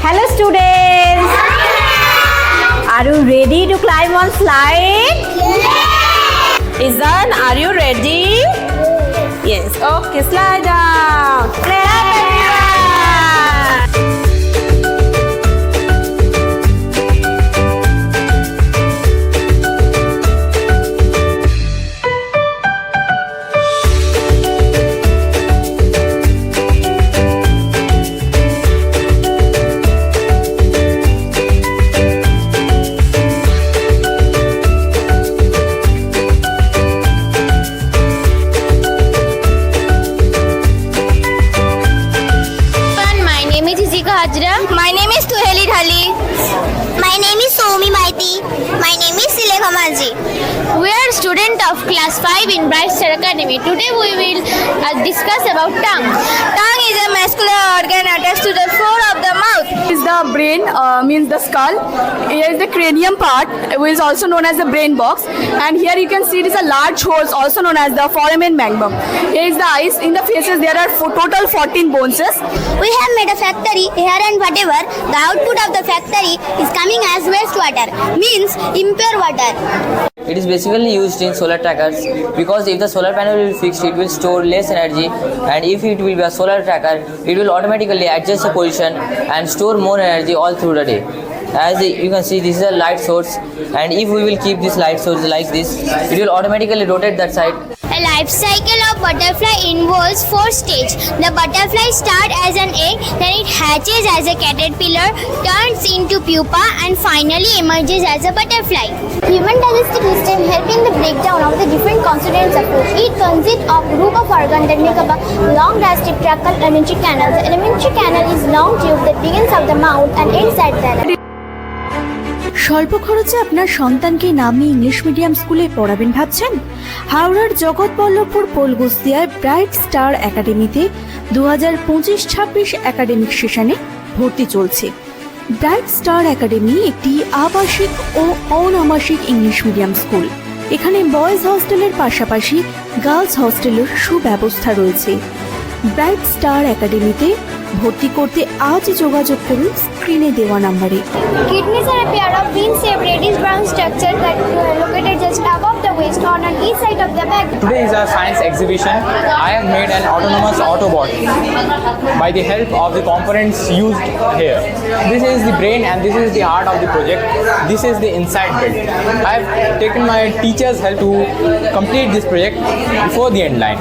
Hello students! Are you ready to climb on slide? Yes! Izan, are you ready? Yes. Okay, slide down. Clap everyone! My name is Tuheli Dhali. My name is Soumi Maiti. My name is Silekha Manji. We are students of class 5 in Bright Star Academy. Today we will discuss about tongue. Tongue is a muscular organ attached to the floor of the mouth. Is the brain, means the skull. Here is the cranium part, which is also known as the brain box. And here you can see it is a large hole, also known as the foramen magnum. Here is the eyes. In the faces there are total 14 bones. We have made a factory here, and whatever the output of the factory is coming as wastewater, means impure water. It is basically used in solar trackers because if the solar panel will be fixed, it will store less energy, and if it will be a solar tracker, it will automatically adjust the position and store more energy all through the day. As you can see, this is a light source, and if we will keep this light source like this, it will automatically rotate that side. A life cycle of butterfly involves 4 stages. The butterfly starts as an egg, then it hatches as a caterpillar, turns into pupa, and finally emerges as a butterfly. Human digestive system helping the breakdown of the different constituents of food. It consists of a group of organs that make up a long digestive tract called alimentary canal. The alimentary canal is long tube that begins at the mouth and ends at the স্বল্প খরচে আপনার সন্তানকে নামি English medium স্কুলে পড়াবেন ভাবছেন? হাওড়ার Jagatballavpur পোলগুস্তিয়ায় bright star একাডেমিতে 2025-26 একাডেমিক সেশনে ভর্তি চলছে। ব্রাইট স্টার একাডেমি একটি আবাসিক ও অনাবাসিক ইংলিশ মিডিয়াম স্কুল। এখানে বয়েজ হস্টেলের পাশাপাশি গার্লস হস্টেলের সুব্যবস্থা রয়েছে। ব্রাইট স্টার একাডেমিতে ভর্তি করতে আজই যোগাযোগ করুন স্ক্রিনে দেওয়া নম্বরে। Kidneys are a pair of bean-shaped reddish-brown structures that are located just above the waist on each side of the back. Today is our science exhibition. I have made an autonomous Autobot by the help of the components used here. This is the brain and this is the heart of the project. This is the inside build. I have taken my teacher's help to complete this project before the end line.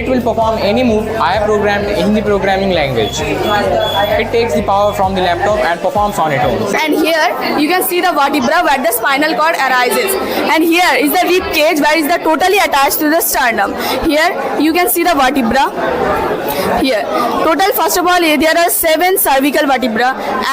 It will perform any move I have programmed in the programming language. It takes the power from the laptop and performs on its own. And here you can see the vertebra where the spinal cord arises. And here is the rib cage where is the totally attached to the sternum. Here you can see the vertebra. Here total, first of all, there are 7 cervical vertebra,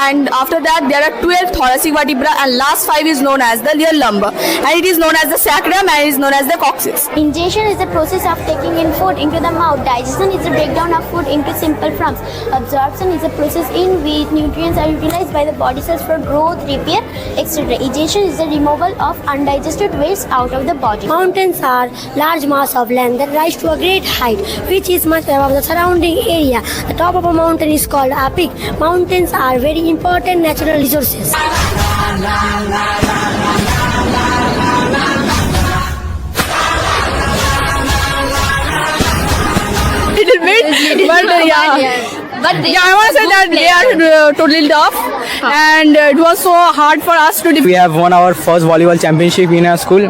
and after that there are 12 thoracic vertebra, and last 5 is known as the rear lumbar, and it is known as the sacrum and it is known as the coccyx. Ingestion is the process of taking in food into the mouth. Digestion is the breakdown of food into simple forms. Absorption is a process in which nutrients are utilized by the body cells for growth, repair, etc. Egestion is the removal of undigested waste out of the body. Mountains are large mass of land that rise to a great height, which is much above the surrounding area. The top of a mountain is called a peak. Mountains are very important natural resources. Little bit, but I want to say that they are totally tough, and it was so hard for us to We have won our first volleyball championship in our school.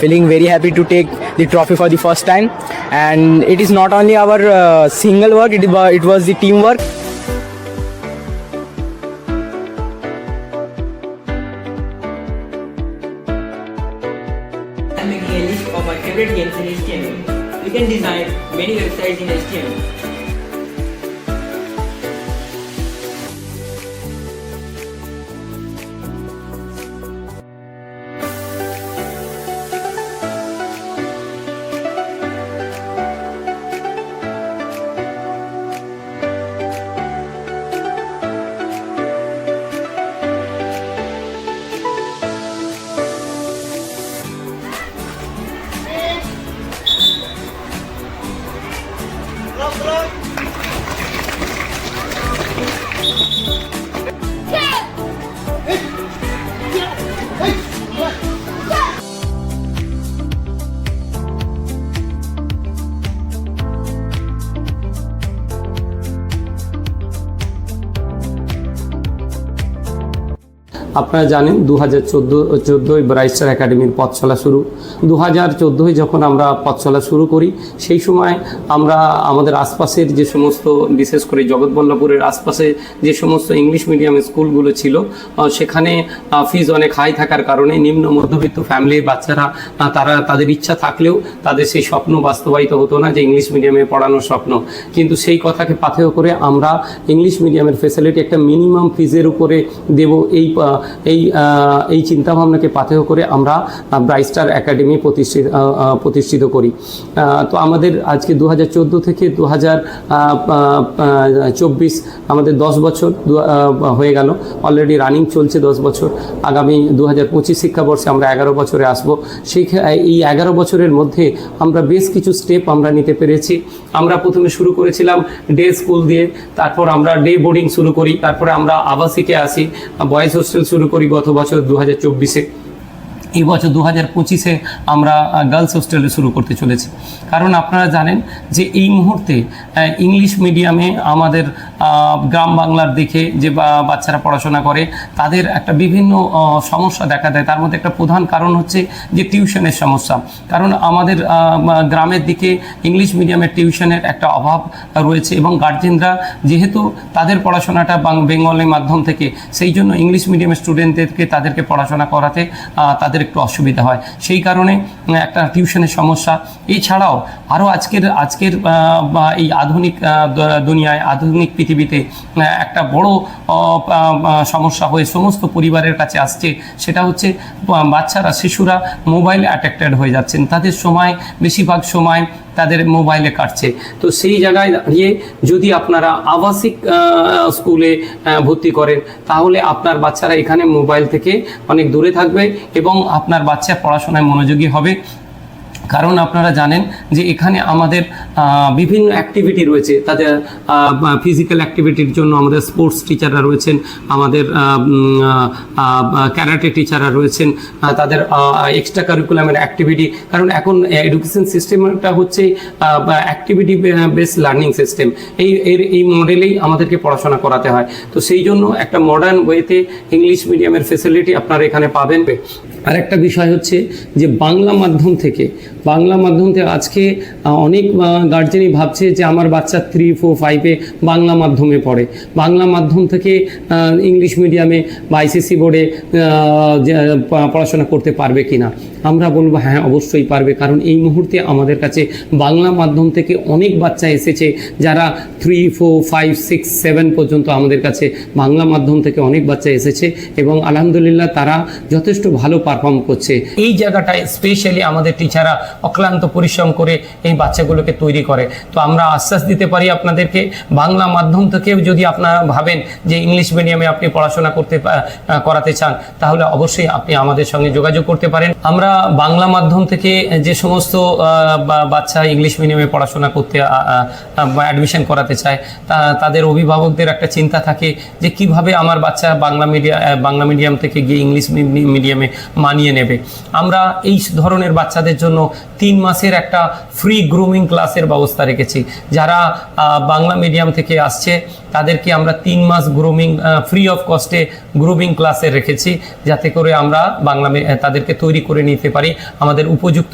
Feeling very happy to take the trophy for the first time. And it is not only our single work, it was the teamwork. I'm making a list of my favorite games in HTML. You can design many websites in HTML. Hello. আপনারা জানেন 2014 bright star একাডেমির পথ চলা শুরু। 2014 যখন আমরা পথ চলা শুরু করি সেই সময় আমরা আমাদের আশপাশের যে সমস্ত, বিশেষ করে জগৎবল্লভপুরের আশপাশে যে সমস্ত ইংলিশ মিডিয়াম স্কুলগুলো ছিল সেখানে ফিজ অনেক হাই থাকার কারণে নিম্ন মধ্যবিত্ত ফ্যামিলির বাচ্চারা তাদের ইচ্ছা থাকলেও তাদের সেই স্বপ্ন বাস্তবায়িত হতো না যে ইংলিশ মিডিয়ামে পড়ানোর স্বপ্ন। কিন্তু সেই কথাকে পাথেয় করে আমরা ইংলিশ মিডিয়ামের ফেসিলিটি একটা মিনিমাম ফিজের উপরে দেব, এই চিন্তাভাবনাকে পাথেয় করে আমরা ব্রাইট স্টার একাডেমি প্রতিষ্ঠিত করি। তো আমাদের আজকে 2014 থেকে 2024 আমাদের 10 বছর হয়ে গেল, অলরেডি রানিং চলছে 10 বছর। আগামী 2025 শিক্ষাবর্ষে আমরা 11 বছরে আসব। এই 11 বছরের মধ্যে আমরা বেশ কিছু স্টেপ আমরা নিতে পেরেছি। আমরা প্রথমে শুরু করেছিলাম ডে স্কুল দিয়ে, তারপর আমরা ডে বোর্ডিং শুরু করি, তারপরে আমরা আবাসিকে আসি, বয়েজ হোস্টেল শুরু করি গত বছর 2024-এ। এই বছর 2025-এ আমরা গার্লস হোস্টেলে শুরু করতে চলেছি। কারণ আপনারা জানেন যে এই মুহূর্তে ইংলিশ মিডিয়ামে আমাদের গ্রাম বাংলার দিকে যে বাচ্চারা পড়াশোনা করে তাদের একটা বিভিন্ন সমস্যা দেখা দেয়। তার মধ্যে একটা প্রধান কারণ হচ্ছে যে টিউশনের সমস্যা। কারণ আমাদের গ্রামের দিকে ইংলিশ মিডিয়ামের টিউশনের একটা অভাব রয়েছে এবং গার্জেনরা যেহেতু তাদের পড়াশোনাটা বেঙ্গলি মাধ্যম থেকে, সেই জন্য ইংলিশ মিডিয়ামের স্টুডেন্টদেরকে তাদেরকে পড়াশোনা করাতে তাদের একটু অসুবিধা হয়। সেই কারণে একটা টিউশনের সমস্যা। এছাড়াও আরও আজকের এই আধুনিক দুনিয়ায়, আধুনিক পৃথিবীতে একটা বড় সমস্যা হয়ে সমস্ত পরিবারের কাছে আসছে, সেটা হচ্ছে বাচ্চারা, শিশুরা মোবাইল অ্যাট্রাক্টেড হয়ে যাচ্ছেন। তাদের বেশিরভাগ সময় তাদের মোবাইলে কাটছে। তো সেই জায়গায় দাঁড়িয়ে যদি আপনারা আবাসিক স্কুলে ভর্তি করেন তাহলে আপনার বাচ্চারা এখানে মোবাইল থেকে অনেক দূরে থাকবে এবং আপনার বাচ্চা পড়াশোনায় মনোযোগী হবে। কারণ আপনারা জানেন যে এখানে আমাদের বিভিন্ন অ্যাক্টিভিটি রয়েছে। তাদের ফিজিক্যাল অ্যাক্টিভিটির জন্য আমাদের স্পোর্টস টিচাররা রয়েছেন, আমাদের ক্যারাটে টিচাররা রয়েছেন, তাদের এক্সট্রা কারিকুলামের অ্যাক্টিভিটি। কারণ এখন এডুকেশন সিস্টেমটা হচ্ছে অ্যাক্টিভিটি বেসড লার্নিং সিস্টেম। এই মডেলেই আমাদেরকে পড়াশোনা করাতে হয়। তো সেই জন্য একটা মডার্ন ওয়েতে ইংলিশ মিডিয়ামের ফেসিলিটি আপনারা এখানে পাবেন। আর একটা বিষয় হচ্ছে যে বাংলা মাধ্যম থেকে আজকে অনেক গার্জেনই ভাবছে যে আমার বাচ্চা 3, 4, 5-এ বাংলা মাধ্যমে পড়ে, বাংলা মাধ্যম থেকে ইংলিশ মিডিয়ামে বা আইসিএসসি বোর্ডে পড়াশোনা করতে পারবে কি না। আমরা বলবো হ্যাঁ, অবশ্যই পারবে। কারণ এই মুহূর্তে আমাদের কাছে বাংলা মাধ্যম থেকে অনেক বাচ্চা এসেছে যারা 3, 4, 5, 6, 7 পর্যন্ত আমাদের কাছে বাংলা মাধ্যম থেকে অনেক বাচ্চা এসেছে এবং আলহামদুলিল্লাহ তারা যথেষ্ট ভালো পারফর্ম করছে। এই জায়গাটায় স্পেশালি আমাদের টিচাররা অক্লান্ত পরিশ্রম করে এই বাচ্চাগুলোকে তৈরি করে। তো আমরা আশ্বাস দিতে পারি আপনাদেরকে, বাংলা মাধ্যম থেকেও যদি আপনারা ভাবেন যে ইংলিশ মিডিয়ামে আপনি পড়াশোনা করাতে চান তাহলে অবশ্যই আপনি আমাদের সঙ্গে যোগাযোগ করতে পারেন। আমরা বাংলা মাধ্যম থেকে যে সমস্ত বাচ্চা ইংলিশ মিডিয়ামে পড়াশোনা করতে অ্যাডমিশন করাতে চায় তাদের অভিভাবকদের একটা চিন্তা থাকে যে কিভাবে আমার বাচ্চা বাংলা মিডিয়াম থেকে গিয়ে ইংলিশ মিডিয়ামে মানিয়ে নেবে। আমরা এই ধরনের বাচ্চাদের জন্য 3 মাসের একটা ফ্রি গ্রুমিং ক্লাসের ব্যবস্থা রেখেছি। যারা বাংলা মিডিয়াম থেকে আসছে তাদেরকে আমরা 3 মাস গ্রুমিং ফ্রি অফ কস্টে গ্রুমিং ক্লাসে রেখেছি, যাতে করে আমরা তাদেরকে তৈরি করে নিতে পারি আমাদের উপযুক্ত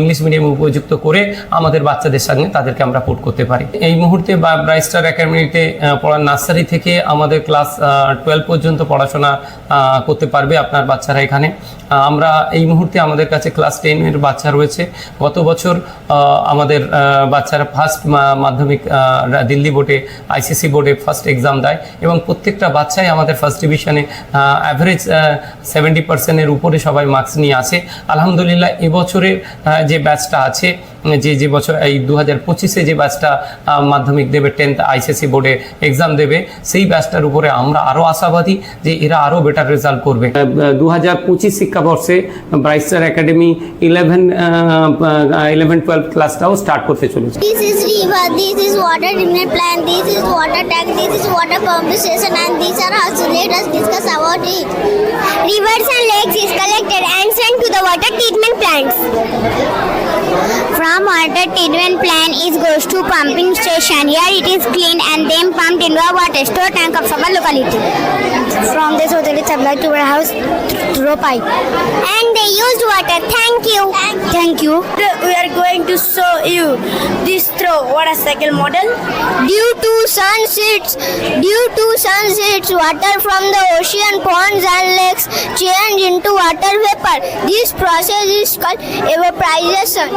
ইংলিশ মিডিয়ামে উপযুক্ত করে আমাদের বাচ্চাদের সঙ্গে তাদেরকে আমরা পোর্ট করতে পারি। এই মুহূর্তে ব্রাইট স্টার একাডেমিতে পড়ার নার্সারি থেকে আমাদের ক্লাস 12 পর্যন্ত পড়াশোনা করতে পারবে আপনার বাচ্চারা এখানে। আমরা এই মুহূর্তে আমাদের কাছে ক্লাস 10-এর বাচ্চা রয়েছে। গত বছর আমাদের বাচ্চারা ফার্স্ট মাধ্যমিক দিল্লি বোর্ডে, আইসিএসসি বোর্ডে ফার্স্ট এক্সাম দেয় এবং প্রত্যেকটা বাচ্চাই আমাদের ফার্স্ট ডিভিশনে অ্যাভারেজ 70%-এর উপরে সবাই মার্কস নিয়ে আসে। আলহামদুলিল্লাহ এবছরের যে ব্যাচটা আছে, যে বছর এই 2025-এ যে ব্যাচটা মাধ্যমিক দেবে, 10th আইসিএসসি বোর্ডে এক্সাম দেবে, সেই ব্যাচটার উপরে আমরা আরও আশাবাদী যে এরা আরও বেটার রেজাল্ট করবে। 2025 শিক্ষাবর্ষে ব্রাইট স্টার একাডেমি 11-12 ক্লাসটাও স্টার্ট করতে চলেছে। This is river, this is water treatment plant, this is water tank, this is water pump station, and these are how let us discuss about it. Rivers and lakes is collected and sent to the water treatment plants. From water treatment plant it goes to pumping station. Here it is cleaned and then pumped into a water store tank of our locality. From this hotel, it's applied to our house through pipe. And they used water. Thank you. Thank you. We are going to show you this throw water-cycle model. Due to sunsets, water from the ocean, ponds and lakes change into water vapor. This process is called evaporization.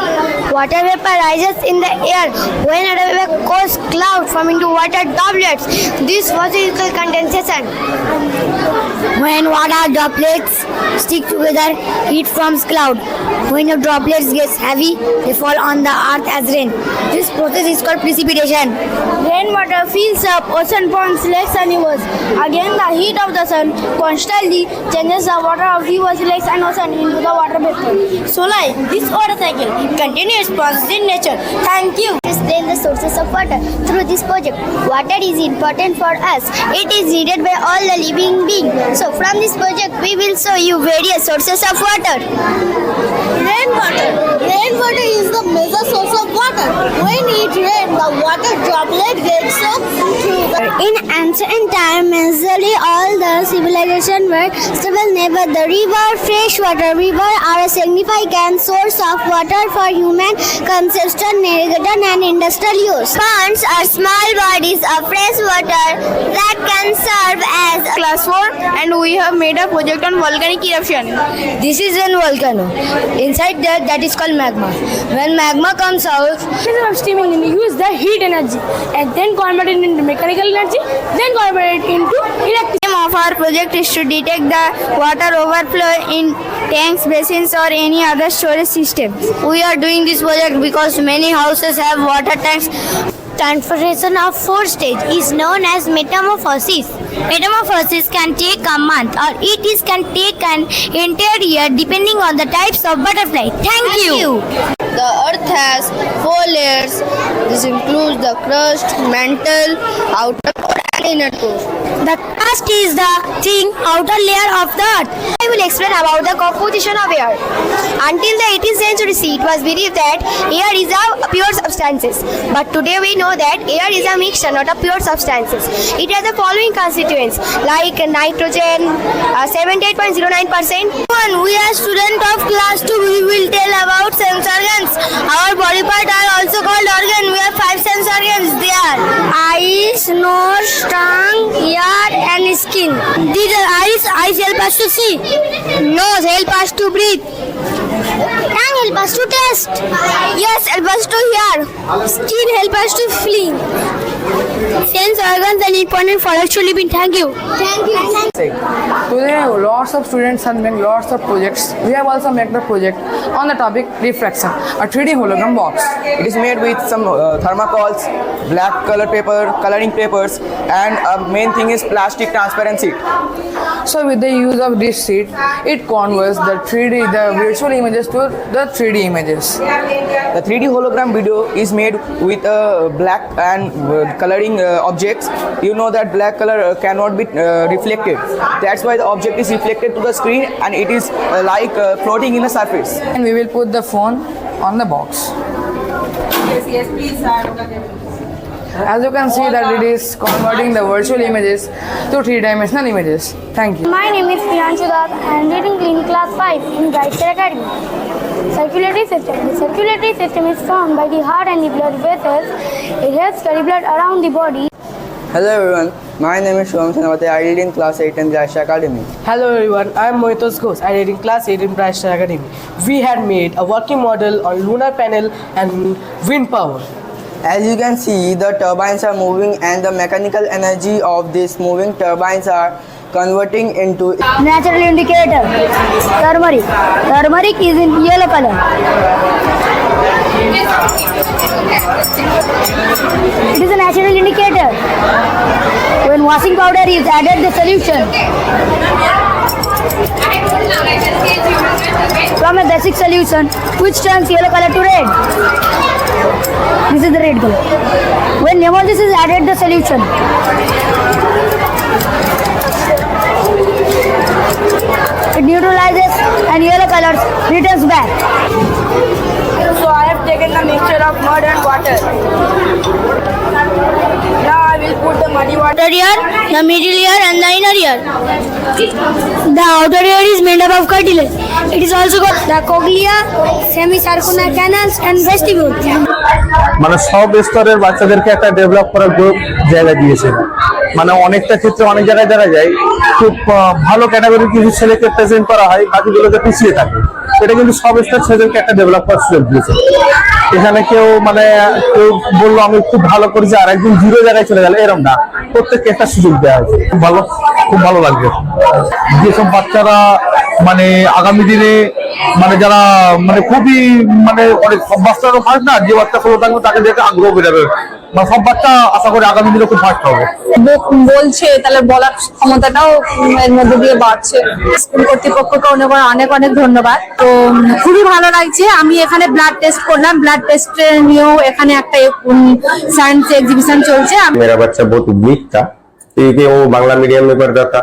Water vapor rises in the air when a vapor causes clouds form into water droplets. This was equal condensation. When water droplets stick together, heat forms cloud. When the droplets get heavy, they fall on the earth as rain. This process is called precipitation. Rainwater fills up ocean ponds, lakes and rivers. Again, the heat of the sun constantly changes the water of rivers, lakes and ocean into the water vapor. So like this water cycle continuous process in nature. Thank you. Explain the sources of water. Through this project, water is important for us. It is needed by all the living beings. So from this project, we will show you various sources of water. Rainwater. Rainwater is the major source of water. When it rains, the water droplet gets up through the In ancient time, majorly all the civilization were stable near the river. Freshwater river are a significant source of water for human consumption, irrigation and industrial use. Ponds are small bodies of fresh water that can serve as class 4 and we have made a project on volcanic eruption. This is a volcano. Inside that is called magma. When magma comes out, Instead of steaming, we use the heat energy and then convert it into mechanical energy, then convert it into electricity. The aim of our project is to detect the water overflow in tanks, basins or any other storage system. we are doing this project because many houses have water tanks. transformation of four stage is known as metamorphosis. Metamorphosis can take a month or can take an entire year depending on the types of butterfly. Thank you. The earth has 4 layers. This includes the crust, mantle, outer core and inner core. The crust is the thin outer layer of the earth. I will explain about the composition of air. Until the 18th century, it was believed that air is a pure substances. But today we know that air is a mixture, not a pure substances. It has the following constituents like nitrogen, 78.09%. We are students of class 2. We will tell about sense organs. Our body parts are also called organ. We have 5 sense organs. They are eyes, nose, tongue, ear and skin. These are eyes help us to see. Nose help us to breathe. Tongue help us to taste. Ears help us to hear. Skin help us to feel. Sense organs are important for us to live in. Thank you. Thank you. Today, lots of students have made lots of projects. We have also made a project on the topic refraction, a 3D hologram box. It is made with some thermocols, black color paper, coloring papers, and main thing is plastic transparent sheet. So, with the use of this sheet, it converts the virtual images to the 3D images. The 3D hologram video is made with black and coloring objects. You know that black color cannot be reflected. That's why the object is reflected to the screen and it is like floating in the surface. And we will put the phone on the box. Yes, please, sir. As you can see that it is converting the virtual images to 3-dimensional images. Thank you. My name is Priyanshu Das. I am reading in class 5 in Gayatri Academy. Circulatory system. The circulatory system is formed by the heart and the blood vessels. It helps carry blood around the body. Hello everyone, my name is Shubham Sanawate. I read in class 8 in Gayatri Academy. Hello everyone, I am Mohitos Ghosh. I read in class 8 in Gayatri Academy. We had made a working model on lunar panel and wind power. As you can see, the turbines are moving and the mechanical energy of these moving turbines are converting into Natural indicator. Turmeric. Turmeric is in yellow color. It is a natural indicator. When washing powder is added the solution from a basic solution which turns yellow color to red. This is the red color. When hemolysis is added the solution, it neutralizes and yellow color returns back. So I have taken the mixture of mud and water. Now I will put the muddy water ear, the middle ear and the inner ear. The outer ear is made up of cartilage. It is also got the cochlea, semicircular canals and vestibule. মানে সব স্তরের বাচ্চাদেরকে একটা develop করার জায়গা দিয়েছে। মানে অনেকটা ক্ষেত্রে অনেক জায়গায় দেখা যায় খুব ভালো ক্যাটাগরির কিছু ছেলেকে প্রেজেন্ট করা হয়, বাকিগুলোকে পিছিয়ে থাকে। এটা কিন্তু সব স্তর ছেলেদেরকে একটা ডেভেলপ করার সুযোগ দিয়েছে। এখানে কেউ বললো আমি খুব ভালো করেছি আর একদিন জিরো জায়গায় চলে গেল, এরকম না, প্রত্যেককে একটা সুযোগ দেওয়া হয়েছে। খুব ভালো লাগবে যেসব বাচ্চারা মানে আগামী দিনে মানে যারা মানে খুবই মানে অনেক সব বাচ্চারও ফার্স্ট না, যে বাচ্চা ভালো থাকবে তাকে দেখে আগ্রহ বেরোবে। মানে সব বাচ্চা আশা করি আগামী দিনে খুব ফার্স্ট হবে। বলছে তাহলে বলার ক্ষমতাটাও এর মধ্যে দিয়ে বাড়ছে। স্কুল কর্তৃপক্ষকে অনেক অনেক ধন্যবাদ। তো খুবই ভালো লাগছে। আমি এখানে ব্লাড টেস্ট করলাম, ব্লাড টেস্ট নিয়েও এখানে একটা साइंस एग्जीबिशन चलছে। मेरा बच्चा बहुत वीक था क्योंकि वो बांग्ला मीडियम में पढ़ता था।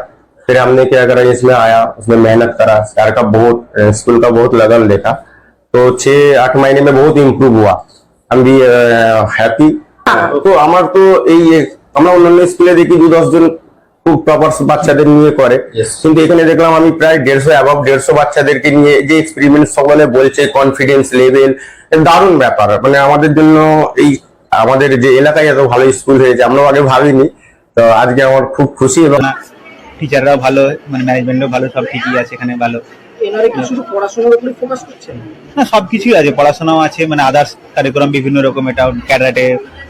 फिर हमने क्या करा, इसमें आया, उसमें मेहनत करा, सर का बहुत स्कूल का बहुत लगन देखा, तो 6-8 महीने में बहुत इम्प्रूव हुआ। हम भी हैप्पी। তো আমার তো এই আমরা অন্যান্য স্কুলে দেখি 2-10 জন খুব প্রপার বাচ্চাদের নিয়ে করে, কিন্তু এখানে দেখলাম আমি প্রায় 150 বাচ্চাদেরকে নিয়ে যে এক্সপেরিমেন্ট সকলে বলছে, কনফিডেন্স লেভেল দারুণ ব্যাপার। মানে আমাদের জন্য এই আমাদের যে এলাকায় এত ভালো স্কুল হয়েছে আমরা আগে ভাবিনি, তো আজকে আমার খুব খুশি। এবং টিচাররাও ভালো, মানে ম্যানেজমেন্টও ভালো, সব ঠিকই আছে এখানে ভালো। এনারা কি শুধু পড়াশোনার উপরে ফোকাস করছেন? না, সবকিছুই আছে, পড়াশোনাও আছে, মানে আদার্স কারিকুলাম বিভিন্ন রকম, এটা ক্যারাটে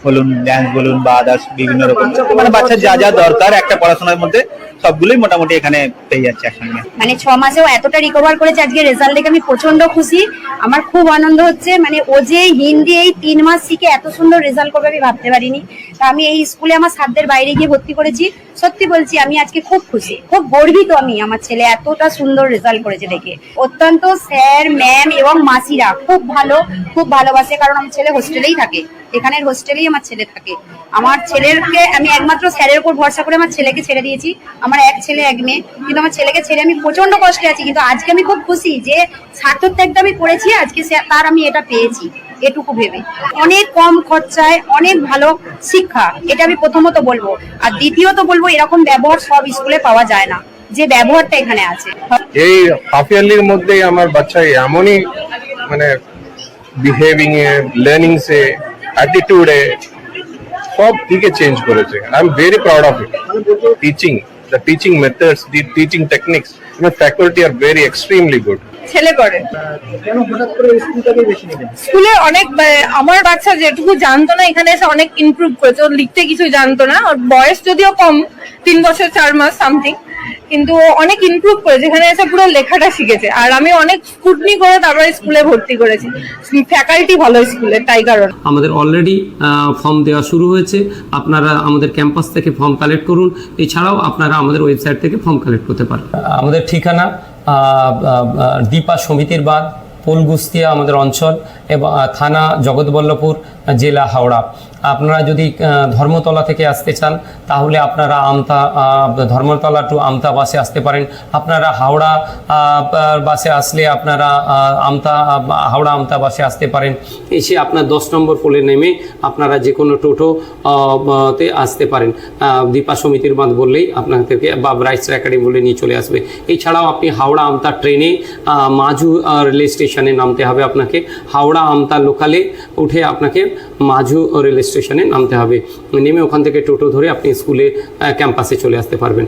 বলুন, ড্যান্স বলুন বা আদার্স বিভিন্ন রকম, মানে বাচ্চার যা যা দরকার একটা পড়াশোনার মধ্যে সবগুলোই মোটামুটি এখানে পেয়ে যাচ্ছে একসঙ্গে। মানে 6 মাসেও এতটা রিকভার করেছে, আজকে রেজাল্ট দেখে আমি প্রচন্ড খুশি। আমার খুব আনন্দ হচ্ছে। মানে ও যে হিন্দি এই 3 মাস শিখে এত সুন্দর রেজাল্ট করবে আমি ভাবতে পারিনি। তা আমি এই স্কুলে আমার সাধ্যের বাইরে গিয়ে ভর্তি করেছি। সত্যি বলছি আমি আজকে খুব খুশি, খুব গর্বিত আমি আমার ছেলে এতটা সুন্দর রেজাল্ট করেছে দেখে। অত্যন্ত স্যার, ম্যাম এবং মাসিরা খুব ভালো, খুব ভালোবাসে, কারণ আমার ছেলে হোস্টেলেই থাকে, এখানের হোস্টেলেই আমার ছেলে থাকে। আমার ছেলেকে আমি একমাত্র স্যারের উপর ভরসা করে আমার ছেলেকে ছেড়ে দিয়েছি। আমার এক ছেলে এক মেয়ে, কিন্তু আমার ছেলেকে ছেড়ে আমি প্রচন্ড কষ্টে আছি, কিন্তু আজকে আমি খুব খুশি যে সার্থক ত্যাগটা আমি করেছি, আজকে তার আমি এটা পেয়েছি এটুকু ভেবে। অনেক কম খরচায় অনেক ভালো শিক্ষা, এটা আমি প্রথমত বলবো। আর দ্বিতীয়ত বলবো এরকম ব্যবহার সব স্কুলে পাওয়া যায় না, যে ব্যবহারটা এখানে আছে। এই হাফ ইয়ারলির মধ্যে আমার বাচ্চা এমনই মানে বিহেভিং এ, লার্নিং এ, অ্যাটিটিউডে সব দিকে চেঞ্জ করেছে। I am very proud of it. Teaching, the teaching methods, the teaching techniques, the faculty are very extremely good. ছেলে করে কেন হঠাৎ করে স্কুলটাকে বেছে নিলেন? স্কুলে অনেক আমার বাচ্চা যেটুকু জানতো না এখানে এসে অনেক ইমপ্রুভ করেছে। ওর লিখতে কিছু জানতো না, ওর বয়স যদিও কম, 3 বছর 4 মাস সামথিং, কিন্তু ও অনেক ইমপ্রুভ করেছে। এখানে এসে পুরো লেখাটা শিখেছে। আর আমি অনেক স্কুটনি করে তারপরে স্কুলে ভর্তি করেছি। ফ্যাকাল্টি ভালো স্কুলের, তাই কারণ। আমাদের অলরেডি ফর্ম দেওয়া শুরু হয়েছে। আপনারা আমাদের ক্যাম্পাস থেকে ফর্ম কালেক্ট করুন। এছাড়াও আপনারা আমাদের ওয়েবসাইট থেকে ফর্ম কালেক্ট করতে পারেন। আমাদের ঠিকানা দীপা সমিতির বাঁধ, পোলগুস্তিয়া আমাদের অঞ্চল, এবং থানা জগৎবল্লভপুর, জেলা হাওড়া। আপনারা যদি ধর্মতলা থেকে আসতে চান তাহলে আপনারা ধর্মতলা টু আমতা বাসে আসতে পারেন। আপনারা হাওড়া বাসে আসলে আপনারা হাওড়া আমতা বাসে আসতে পারেন। এসে আপনার 10 নম্বর পোলে নেমে আপনারা যে কোনো টোটোতে আসতে পারেন। দীপা সমিতির বাঁধ বললেই আপনাদেরকে বা ব্রাইট স্টার একাডেমি বলে নিয়ে চলে আসবে। এছাড়াও আপনি হাওড়া আমতা ট্রেনে মাঝু রেল স্টেশনে নামতে হবে আপনাকে। হাওড়া আমতা লোকালে উঠে আপনাকে মাঝু রেল স্টেশনে নামতে হবে। নেমে ওখান থেকে টোটো ধরে আপনি স্কুলে ক্যাম্পাসে চলে আসতে পারবেন।